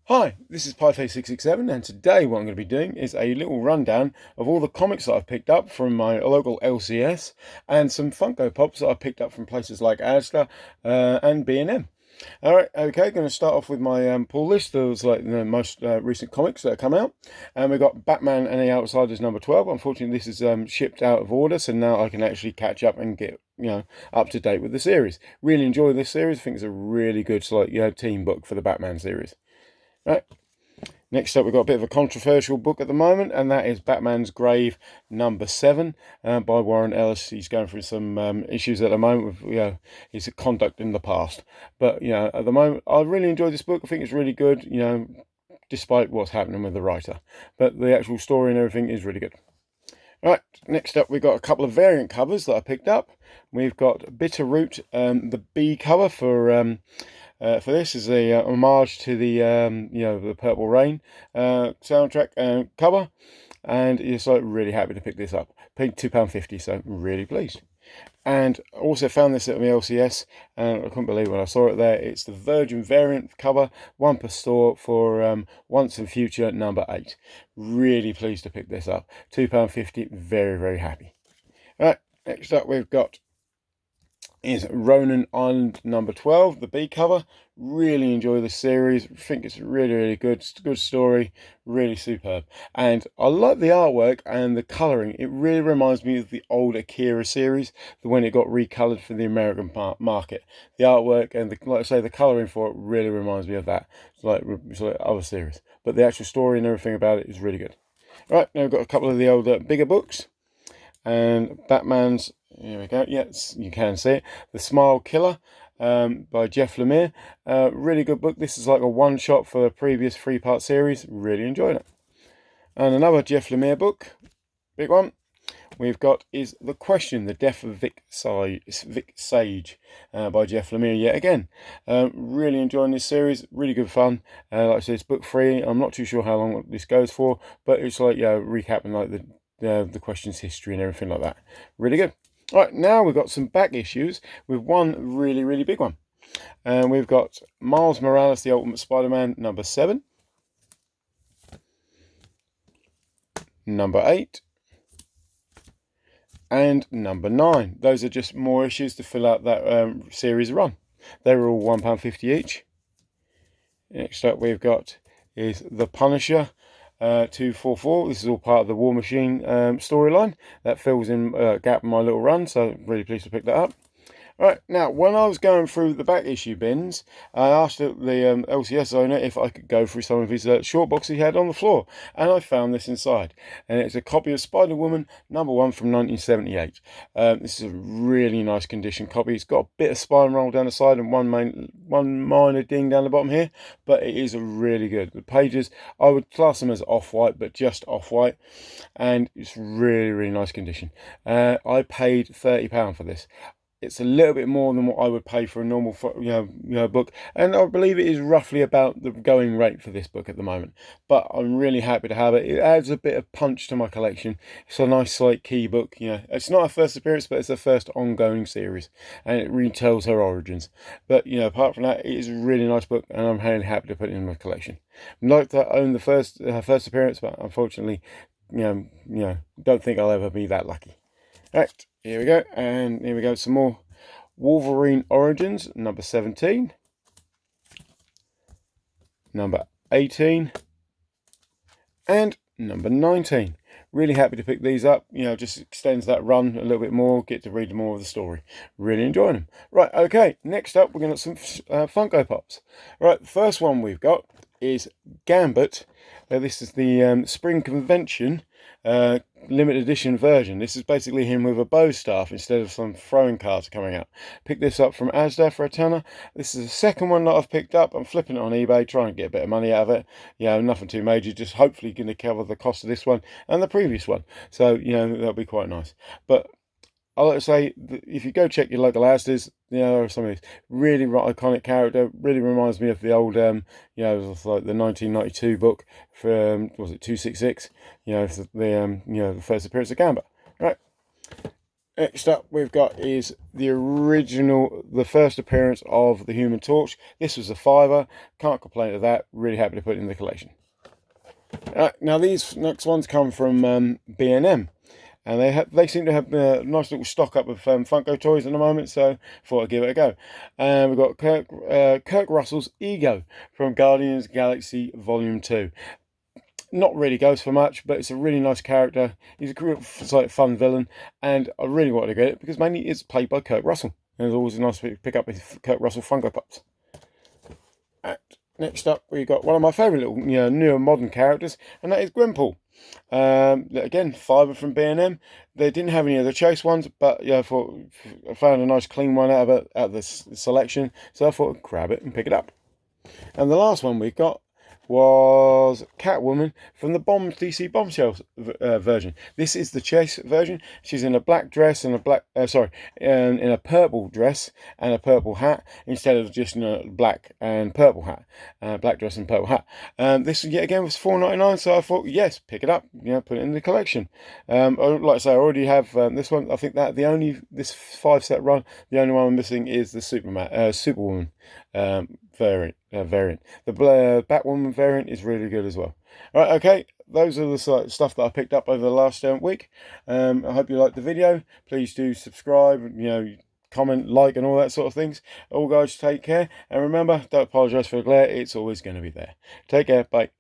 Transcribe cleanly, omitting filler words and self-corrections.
Hi, this is PieFace667 and today what I'm going to be doing is a little rundown of all the comics that I've picked up from my local LCS and some Funko Pops that I picked up from places like Asda and B&M. Alright, okay, going to start off with my pull list. Those like the most recent comics that have come out. And we've got Batman and the Outsiders number 12. Unfortunately, this is shipped out of order, so now I can actually catch up and get, up to date with the series. Really enjoy this series. I think it's a really good team book for the Batman series. Right. Next up, we've got a bit of a controversial book at the moment, and that is Batman's Grave number 7 by Warren Ellis. He's going through some issues at the moment with his conduct in the past. But at the moment, I really enjoyed this book. I think it's really good. Despite what's happening with the writer, but the actual story and everything is really good. Right, next up we've got a couple of variant covers that I picked up. We've got Bitter Root, the B cover for this is a homage to the the Purple Rain soundtrack cover, and it's like really happy to pick this up. Paid £2.50, so really pleased. And also found this at my LCS, and I couldn't believe when I saw it there. It's the Virgin variant cover, one per store for Once and Future number 8. Really pleased to pick this up. £2.50, very, very happy. All right, next up we've got is Ronan Island number 12, the B cover. Really enjoy this series. I think it's really, really good. It's a good story, really superb. And I like the artwork and the colouring. It really reminds me of the old Akira series, the when it got recoloured for the American market. The artwork and like I say, the colouring for it really reminds me of that. It's like other series. But the actual story and everything about it is really good. All right, now we've got a couple of the older, bigger books. And Batman's, here we go, yes, you can see it, The Smile Killer by Jeff Lemire. Really good book. This is like a one-shot for the previous 3-part series. Really enjoyed it. And another Jeff Lemire book, big one, we've got is The Question, The Death of Vic Sage by Jeff Lemire yet again. Really enjoying this series, really good fun. Like I said, it's book 3. I'm not too sure how long this goes for, but it's like, recapping like the Question's history and everything like that. Really good. All right, now we've got some back issues with one really, really big one. And we've got Miles Morales, The Ultimate Spider-Man, number 7. Number 8. And number 9. Those are just more issues to fill out that series run. They were all £1.50 each. Next up we've got is The Punisher 244. This is all part of the War Machine storyline. That fills in a gap in my little run, so really pleased to pick that up. Right, now, when I was going through the back issue bins, I asked the LCS owner if I could go through some of his short boxes he had on the floor, and I found this inside. And it's a copy of Spider-Woman number 1 from 1978. This is a really nice condition copy. It's got a bit of spine roll down the side and one minor ding down the bottom here, but it is really good. The pages, I would class them as off-white, but just off-white, and it's really, really nice condition. I paid £30 for this. It's a little bit more than what I would pay for a normal, book, and I believe it is roughly about the going rate for this book at the moment. But I'm really happy to have it. It adds a bit of punch to my collection. It's a nice, like, key book. It's not a first appearance, but it's a first ongoing series, and it retells her origins. But apart from that, it is a really nice book, and I'm really happy to put it in my collection. I'd like to own the first appearance, but unfortunately, don't think I'll ever be that lucky. Right, here we go, and here we go, some more Wolverine Origins, number 17, number 18, and number 19. Really happy to pick these up, just extends that run a little bit more, get to read more of the story. Really enjoying them. Right, okay, next up we're going to have some Funko Pops. Right, the first one we've got is Gambit. This is the Spring Convention limited edition version. This is basically him with a bow staff instead of some throwing cards coming out. Picked this up from Asda for £10. This is the second one that I've picked up. I'm flipping it on eBay, trying to get a bit of money out of it. Nothing too major, just hopefully going to cover the cost of this one and the previous one. So, that'll be quite nice. But I like to say, if you go check your local Asda's, some of these really iconic character. Really reminds me of the old, like the 1992 book for, was it 266? The first appearance of Gambit. Right. Next up we've got is the original, the first appearance of the Human Torch. This was a £5. Can't complain of that. Really happy to put it in the collection. Now these next ones come from B&M. And they seem to have a nice little stock up of Funko toys at the moment, so thought I'd give it a go. And we've got Kirk Russell's Ego from Guardians of the Galaxy Volume 2. Not really goes for much, but it's a really nice character. He's a real sort of fun villain, and I really wanted to get it because mainly it's played by Kirk Russell. And it's always nice to pick up his Kirk Russell Funko Pops. And next up, we've got one of my favourite little, newer modern characters, and that is Gwenpool. Again, £5 from B&M. They didn't have any of the chase ones, but I found a nice clean one out of the selection, so I thought I'd grab it and pick it up. And the last one we got was Catwoman from the DC Bombshells version. This is the chase version. She's in a black dress and a in a purple dress and a purple hat instead of just black and purple hat, black dress and purple hat. This yet again was £4.99, so I thought yes, pick it up, put it in the collection. Like I say, I already have this one. I think that this 5-set run, the only one I'm missing is the Superwoman variant. The Batwoman variant is really good as well. Right, okay, those are the stuff that I picked up over the last week. I hope you liked the video. Please do subscribe, comment, like, and all that sort of things. All guys, take care, and remember, don't apologise for the glare. It's always going to be there. Take care. Bye.